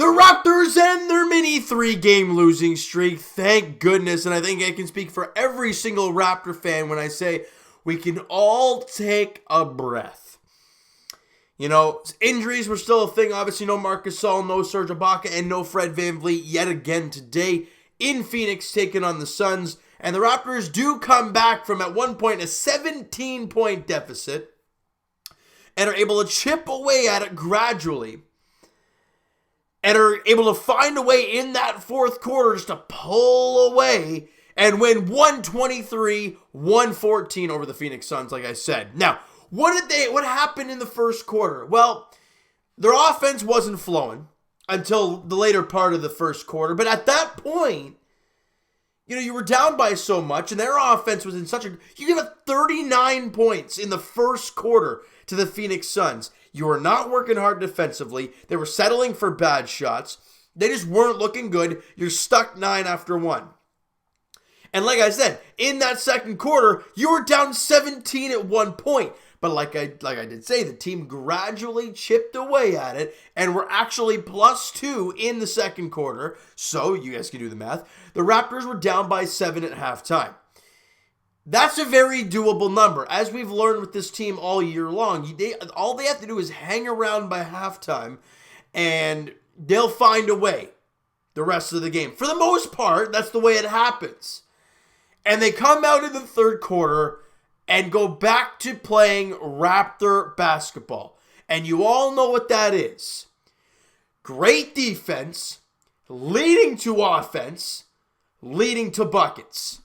The Raptors end their mini 3-game losing streak. Thank goodness. And I think I can speak for every single Raptor fan when I say we can all take a breath. You know, injuries were still a thing. Obviously, no Marc Gasol, no Serge Ibaka, and no Fred VanVleet yet again today in Phoenix taking on the Suns. And the Raptors do come back from, at one point, a 17-point deficit and are able to chip away at it gradually and are able to find a way in that fourth quarter just to pull away and win 123-114 over the Phoenix Suns, like I said. Now, what happened in the first quarter? Well, their offense wasn't flowing until the later part of the first quarter, but at that point, you know, you were down by so much, and their offense was in such a... You gave up 39 points in the first quarter to the Phoenix Suns. You were not working hard defensively. They were settling for bad shots. They just weren't looking good. You're stuck 9 after 1. And like I said, in that second quarter, you were down 17 at one point. But like I did say, the team gradually chipped away at it and were actually +2 in the second quarter. So, you guys can do the math. The Raptors were down by 7 at halftime. That's a very doable number. As we've learned with this team all year long, all they have to do is hang around by halftime and they'll find a way the rest of the game. For the most part, that's the way it happens. And they come out in the third quarter and go back to playing Raptor basketball. And you all know what that is. Great defense, leading to offense, leading to buckets.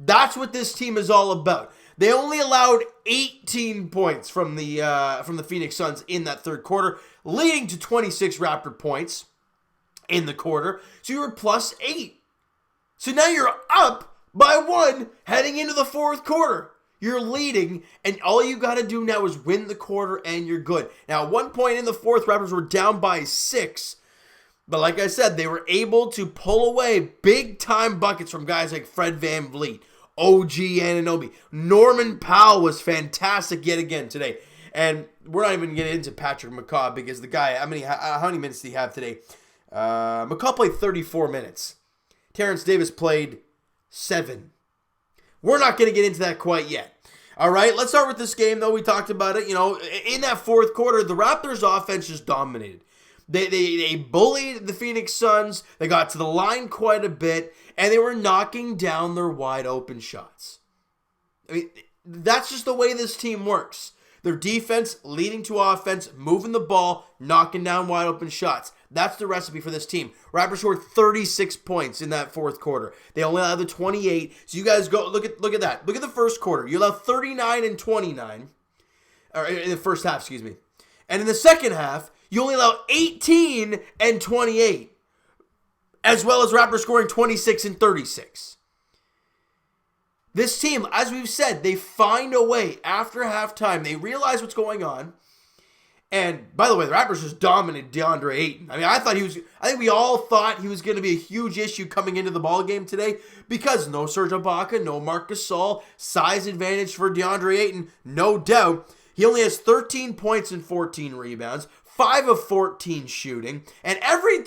That's what this team is all about. They only allowed 18 points from the Phoenix Suns in that third quarter, leading to 26 Raptor points in the quarter. So you were +8. So now you're up by 1 heading into the fourth quarter. You're leading, and all you got to do now is win the quarter, and you're good. Now, at one point in the fourth, Raptors were down by 6. But like I said, they were able to pull away big-time buckets from guys like Fred VanVleet, OG Anunoby. Norman Powell was fantastic yet again today. And we're not even getting into Patrick McCaw because the guy, how many minutes did he have today? McCaw played 34 minutes. Terrence Davis played 7. We're not going to get into that quite yet. All right, let's start with this game, though. We talked about it. You know, in that fourth quarter, the Raptors' offense just dominated. They bullied the Phoenix Suns. They got to the line quite a bit, and they were knocking down their wide-open shots. I mean, that's just the way this team works. Their defense leading to offense, moving the ball, knocking down wide-open shots. That's the recipe for this team. Raptors scored 36 points in that fourth quarter. They only allowed the 28. So you guys go look at that. Look at the first quarter. You allowed 39 and 29. Or in the first half, excuse me. And in the second half, you only allow 18 and 28. As well as Raptors scoring 26 and 36. This team, as we've said, they find a way after halftime. They realize what's going on. And, by the way, the Raptors just dominated DeAndre Ayton. I mean, I think we all thought he was going to be a huge issue coming into the ballgame today because no Serge Ibaka, no Marc Gasol, size advantage for DeAndre Ayton, no doubt. He only has 13 points and 14 rebounds, 5 of 14 shooting, and every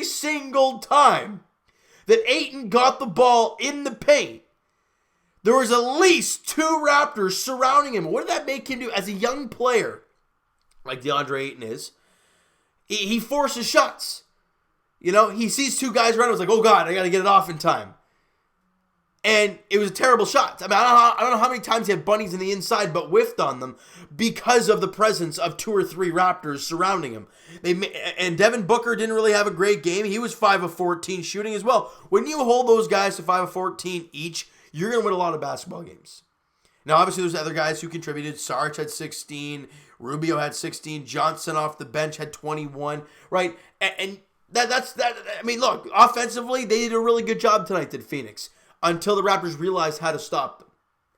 single time that Ayton got the ball in the paint, there was at least 2 Raptors surrounding him. What did that make him do as a young player? Like DeAndre Ayton is, he forces shots. You know, he sees 2 guys around him. He's like, oh God, I got to get it off in time. And it was a terrible shot. I mean, I don't know how many times he had bunnies in the inside, but whiffed on them because of the presence of 2 or 3 Raptors surrounding him. And Devin Booker didn't really have a great game. He was 5 of 14 shooting as well. When you hold those guys to 5 of 14 each, you're going to win a lot of basketball games. Now, obviously, there's other guys who contributed. Sarge had 16. Rubio had 16. Johnson off the bench had 21. Right? And that's that. I mean, look, offensively, they did a really good job tonight, did Phoenix, until the Raptors realized how to stop them.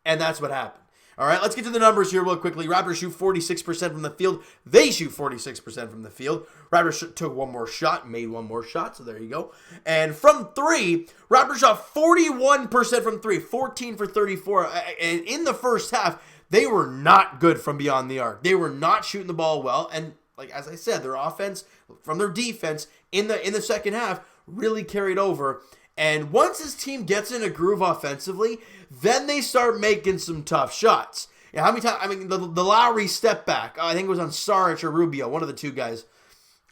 And that's what happened. All right, let's get to the numbers here real quickly. Raptors shoot 46% from the field. They shoot 46% from the field. Raptors took one more shot, made one more shot, so there you go. And from 3, Raptors shot 41% from 3, 14 for 34. And in the first half, they were not good from beyond the arc. They were not shooting the ball well. And like as I said, their offense from their defense in the second half really carried over. And once this team gets in a groove offensively, then they start making some tough shots. Yeah, how many times? I mean, the Lowry step back. I think it was on Saric or Rubio, one of the two guys.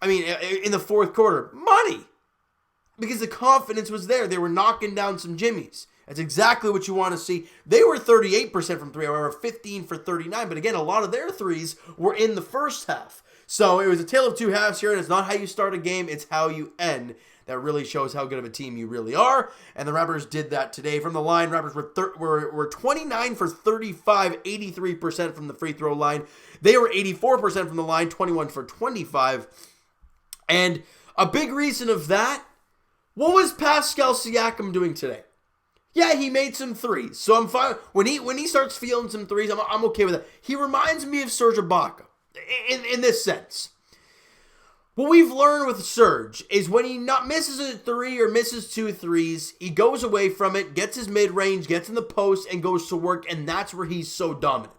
I mean, in the fourth quarter, money. Because the confidence was there. They were knocking down some jimmies. That's exactly what you want to see. They were 38% from three, however, 15 for 39. But again, a lot of their threes were in the first half. So it was a tale of two halves here, and it's not how you start a game, it's how you end. That really shows how good of a team you really are. And the Raptors did that today. From the line, Raptors were 29 for 35, 83% from the free throw line. They were 84% from the line, 21 for 25. And a big reason of that, what was Pascal Siakam doing today? Yeah, he made some threes. So I'm fine. When he starts feeling some threes, I'm okay with that. He reminds me of Serge Ibaka in this sense. What we've learned with Serge is when he not misses a three or misses two threes, he goes away from it, gets his mid-range, gets in the post, and goes to work, and that's where he's so dominant.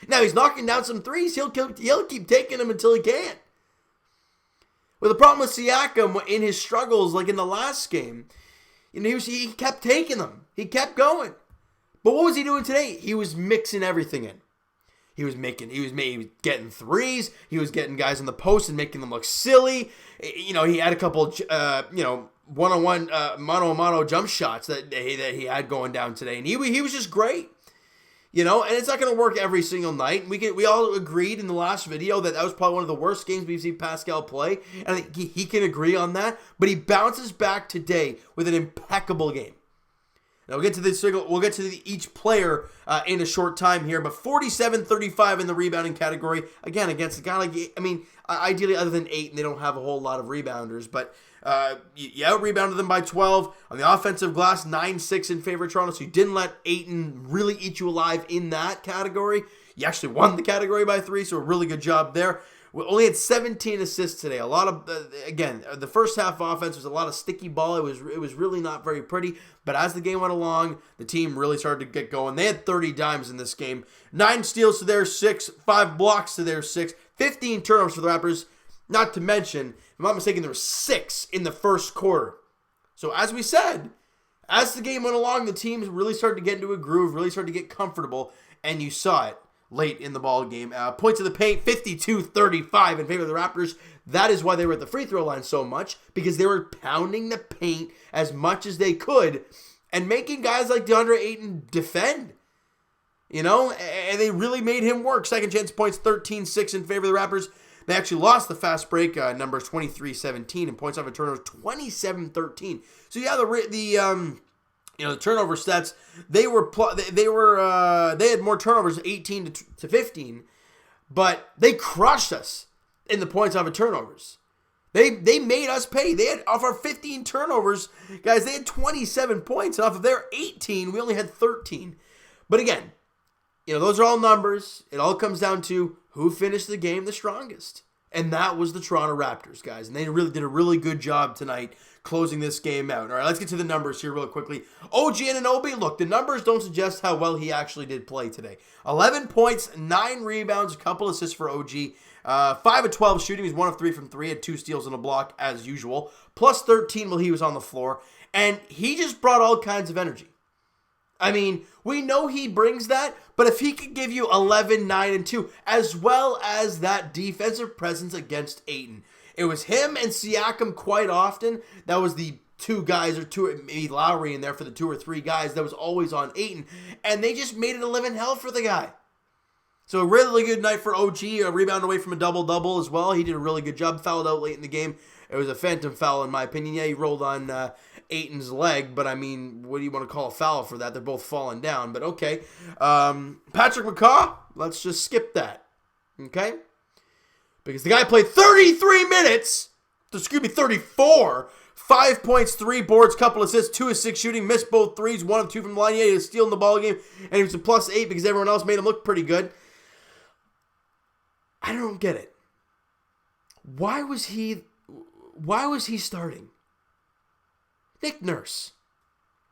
Now, he's knocking down some threes. He'll keep taking them until he can. But the problem with Siakam in his struggles, like in the last game, he kept taking them. He kept going. But what was he doing today? He was mixing everything in. He was getting threes. He was getting guys in the post and making them look silly. He had a couple, one-on-one, mano-a-mano jump shots that he had going down today. And he was just great. And it's not going to work every single night. We all agreed in the last video that was probably one of the worst games we've seen Pascal play. And I think he can agree on that. But he bounces back today with an impeccable game. Now we'll get to this. We'll get to each player in a short time here. But 47-35 in the rebounding category. Again, against a guy like, ideally other than Ayton, they don't have a whole lot of rebounders. But you out-rebounded them by 12. On the offensive glass, 9-6 in favor of Toronto. So you didn't let Ayton really eat you alive in that category. You actually won the category by 3, so a really good job there. We only had 17 assists today. A lot of, the first half offense was a lot of sticky ball. It was really not very pretty. But as the game went along, the team really started to get going. They had 30 dimes in this game. 9 steals to their 6, 5 blocks to their 6, 15 turnovers for the Raptors. Not to mention, if I'm not mistaken, there were 6 in the first quarter. So as we said, as the game went along, the teams really started to get into a groove, really started to get comfortable, and you saw it late in the ball game. Points of the paint, 52-35 in favor of the Raptors. That is why they were at the free throw line so much, because they were pounding the paint as much as they could and making guys like DeAndre Ayton defend. And they really made him work. Second chance points, 13-6 in favor of the Raptors. They actually lost the fast break numbers 23-17 and points off of turnovers 27-13. So yeah, the turnover stats, they had more turnovers 18 to 15, but they crushed us in the points off of turnovers. They made us pay. They had off our 15 turnovers, guys, they had 27 points, and off of their 18, we only had 13. But again, those are all numbers. It all comes down to who finished the game the strongest. And that was the Toronto Raptors, guys. And they really did a really good job tonight closing this game out. All right, let's get to the numbers here real quickly. OG Anunoby, look, the numbers don't suggest how well he actually did play today. 11 points, 9 rebounds, a couple assists for OG. 5 of 12 shooting. He's 1 of 3 from 3. Had 2 steals and a block as usual. Plus 13 while he was on the floor. And he just brought all kinds of energy. I mean, we know he brings that, but if he could give you 11, 9, and 2, as well as that defensive presence against Ayton. It was him and Siakam quite often. That was the 2 guys, or 2, maybe Lowry in there for the 2 or 3 guys that was always on Ayton. And they just made it a living hell for the guy. So a really good night for OG, a rebound away from a double-double as well. He did a really good job, fouled out late in the game. It was a phantom foul in my opinion. Yeah, he rolled on Ayton's leg, but I mean, what do you want to call a foul for that? They're both falling down, but okay. Patrick McCaw, let's just skip that, okay? Because the guy played 33 minutes, 34, 5 points, 3 boards, couple assists, 2 of 6 shooting, missed both threes, 1 of 2 from the line. He had a steal in the ball game, and he was a plus 8 because everyone else made him look pretty good. I don't get it. Why was he starting? Nick Nurse,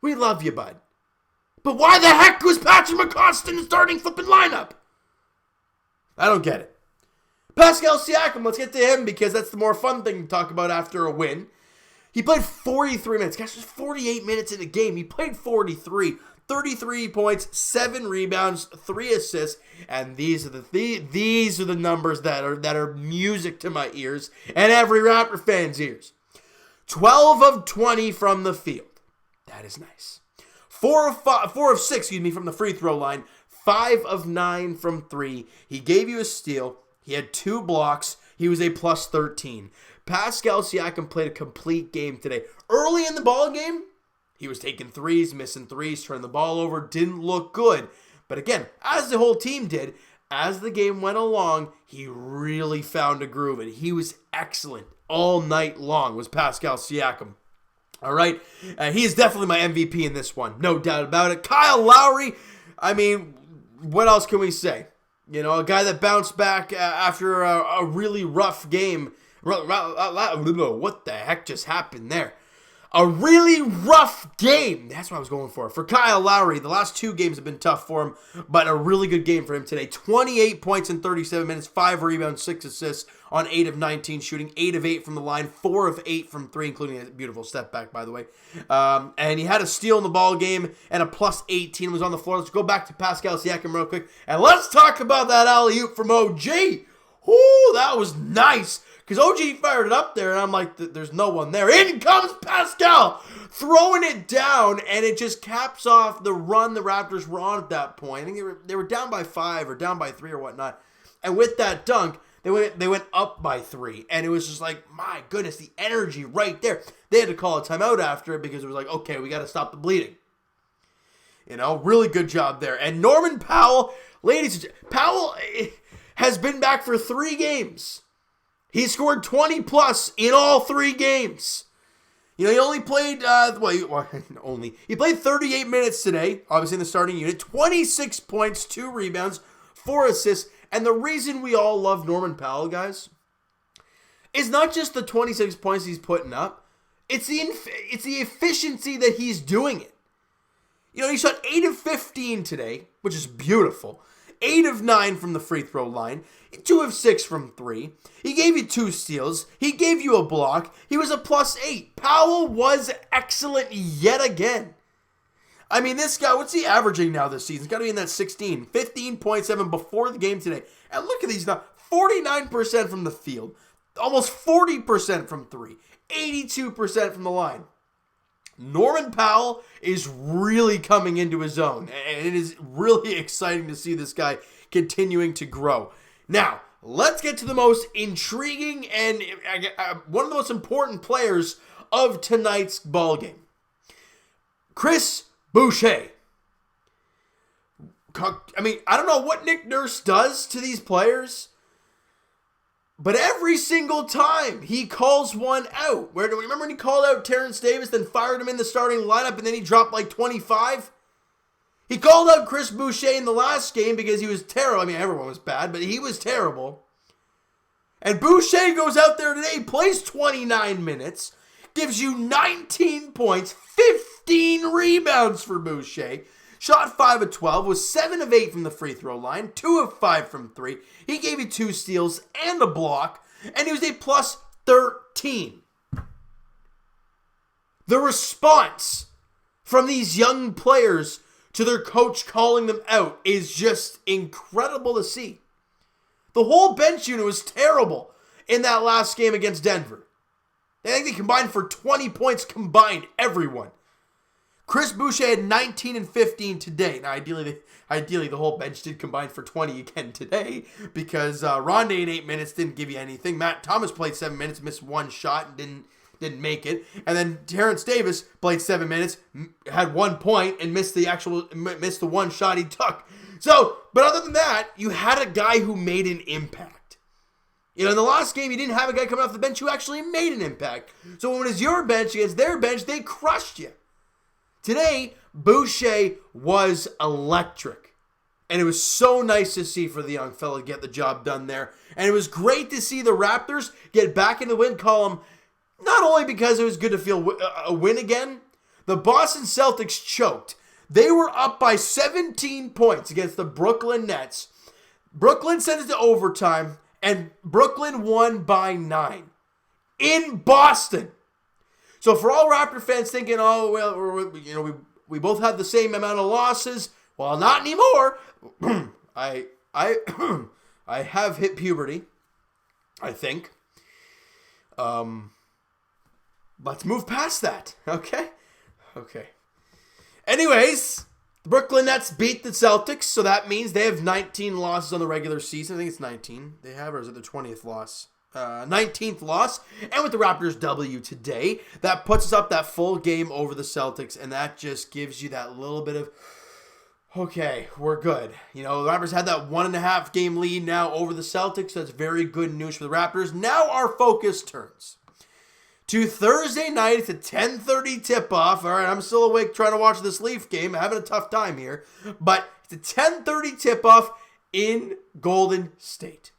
we love you, bud. But why the heck was Patrick McCaw in the starting flipping lineup? I don't get it. Pascal Siakam, let's get to him because that's the more fun thing to talk about after a win. He played 43 minutes. Gosh, there's 48 minutes in the game. He played 43. 33 points, 7 rebounds, 3 assists, and these are the numbers that are music to my ears and every Raptor fan's ears. 12 of 20 from the field. That is nice. 4 of 6 from the free throw line. 5 of 9 from 3. He gave you a steal. He had 2 blocks. He was a plus 13. Pascal Siakam played a complete game today. Early in the ball game, he was taking threes, missing threes, turning the ball over, didn't look good. But again, as the whole team did, as the game went along, he really found a groove, and he was excellent all night long, was Pascal Siakam. All right, he is definitely my MVP in this one, no doubt about it. Kyle Lowry, I mean, what else can we say? You know, a guy that bounced back after a really rough game. What the heck just happened there? A really rough game. That's what I was going for. For Kyle Lowry, the last 2 games have been tough for him, but a really good game for him today. 28 points in 37 minutes, 5 rebounds, 6 assists on 8 of 19 shooting, 8 of 8 from the line, 4 of 8 from 3, including a beautiful step back, by the way. And he had a steal in the ball game and a plus 18 was on the floor. Let's go back to Pascal Siakam real quick, and let's talk about that alley-oop from OG. Ooh, that was nice. Because OG fired it up there, and I'm like, there's no one there. In comes Pascal, throwing it down, and it just caps off the run the Raptors were on at that point. I think they were down by 5 or down by 3 or whatnot. And with that dunk, they went up by 3. And it was just like, my goodness, the energy right there. They had to call a timeout after it because it was like, okay, we got to stop the bleeding. You know, really good job there. And Norman Powell, Powell has been back for 3 games. He scored 20 plus in all 3 games. You know, he only played, he played 38 minutes today, obviously in the starting unit. 26 points, 2 rebounds, 4 assists. And the reason we all love Norman Powell, guys, is not just the 26 points he's putting up. It's the efficiency that he's doing it. You know, he shot 8 of 15 today, which is beautiful. 8 of 9 from the free throw line. 2 of 6 from 3. He gave you 2 steals. He gave you a block. He was a plus 8. Powell was excellent yet again. I mean, this guy, what's he averaging now this season? He's got to be in that 16. 15.7 before the game today. And look at these now. 49% from the field. Almost 40% from 3. 82% from the line. Norman Powell is really coming into his own, and it is really exciting to see this guy continuing to grow. Now, let's get to the most intriguing and one of the most important players of tonight's ball game. Chris Boucher. I mean, I don't know what Nick Nurse does to these players, but every single time he calls one out. Where do we remember when he called out Terrence Davis, then fired him in the starting lineup, and then he dropped like 25? He called out Chris Boucher in the last game because he was terrible. I mean, everyone was bad, but he was terrible. And Boucher goes out there today, plays 29 minutes, gives you 19 points, 15 rebounds for Boucher. Shot 5 of 12, was 7 of 8 from the free throw line, 2 of 5 from 3. He gave you 2 steals and a block, and he was a plus 13. The response from these young players to their coach calling them out is just incredible to see. The whole bench unit was terrible in that last game against Denver. I think they combined for 20 points combined, everyone. Chris Boucher had 19 and 15 today. Now, ideally, the whole bench did combine for 20 again today because Rondé in 8 minutes didn't give you anything. Matt Thomas played 7 minutes, missed 1 shot, and didn't make it. And then Terrence Davis played 7 minutes, had 1 point, and missed the 1 shot he took. So, but other than that, you had a guy who made an impact. You know, in the last game, you didn't have a guy coming off the bench who actually made an impact. So when it was your bench against their bench, they crushed you. Today, Boucher was electric. And it was so nice to see for the young fella get the job done there. And it was great to see the Raptors get back in the win column, not only because it was good to feel a win again. The Boston Celtics choked. They were up by 17 points against the Brooklyn Nets. Brooklyn sent it to overtime, And Brooklyn won by 9 in Boston. So for all Raptor fans thinking, oh, well, we both had the same amount of losses. Well, not anymore. I have hit puberty, I think. Let's move past that, okay? Okay. Anyways, the Brooklyn Nets beat the Celtics, so that means they have 19 losses on the regular season. I think it's 19 they have, or is it their 20th loss? 19th loss. And with the Raptors W today, that puts us up that full game over the Celtics, and that just gives you that little bit of, okay, we're good. The Raptors had that 1.5 game lead now over the Celtics. So that's very good news for the Raptors. Now our focus turns to Thursday night. It's a 10:30 tip-off. All right, I'm still awake trying to watch this Leaf game. I'm having a tough time here. But it's a 10:30 tip-off in Golden State,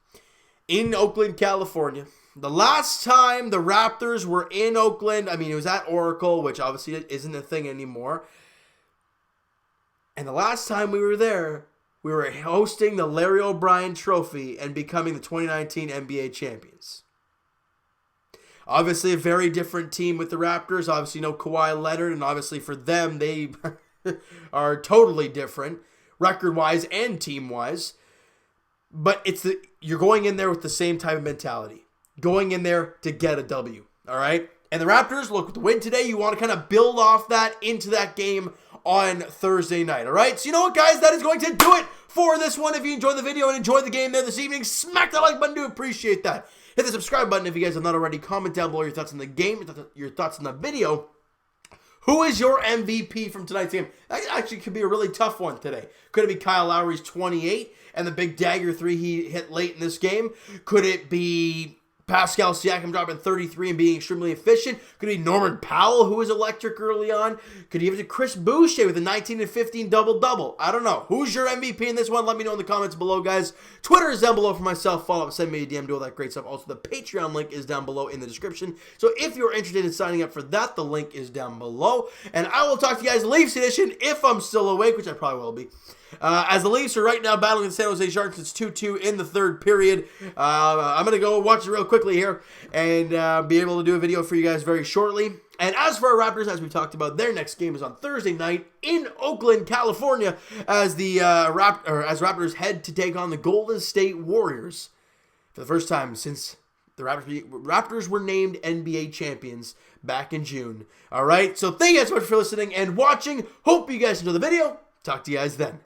in Oakland, California. The last time the Raptors were in Oakland, it was at Oracle, which obviously isn't a thing anymore. And the last time we were there, we were hosting the Larry O'Brien Trophy and becoming the 2019 NBA champions. Obviously, a very different team with the Raptors. Obviously, no Kawhi Leonard, and obviously for them, they are totally different, record-wise and team-wise. But you're going in there with the same type of mentality, going in there to get a W, all right? And the Raptors, look, with the win today, you want to kind of build off that into that game on Thursday night, all right? So you know what, guys? That is going to do it for this one. If you enjoyed the video and enjoyed the game there this evening, smack that like button. Do appreciate that. Hit the subscribe button if you guys have not already. Comment down below your thoughts on the game, your thoughts on the video. Who is your MVP from tonight's game? That actually could be a really tough one today. Could it be Kyle Lowry's 28 and the big dagger 3 he hit late in this game? Could it be Pascal Siakam dropping 33 and being extremely efficient? Could it be Norman Powell, who was electric early on? Could he have it Chris Boucher with a 19 and 15 double-double? I don't know. Who's your MVP in this one? Let me know in the comments below, guys. Twitter is down below for myself. Follow up, send me a DM, do all that great stuff. Also, the Patreon link is down below in the description. So if you're interested in signing up for that, the link is down below. And I will talk to you guys Leafs edition if I'm still awake, which I probably will be. As the Leafs are right now battling the San Jose Sharks, it's 2-2 in the third period. I'm going to go watch it real quickly here and be able to do a video for you guys very shortly. And as for our Raptors, as we talked about, their next game is on Thursday night in Oakland, California, as the Raptors head to take on the Golden State Warriors for the first time since the Raptors were named NBA champions back in June. All right, so thank you guys so much for listening and watching. Hope you guys enjoyed the video. Talk to you guys then.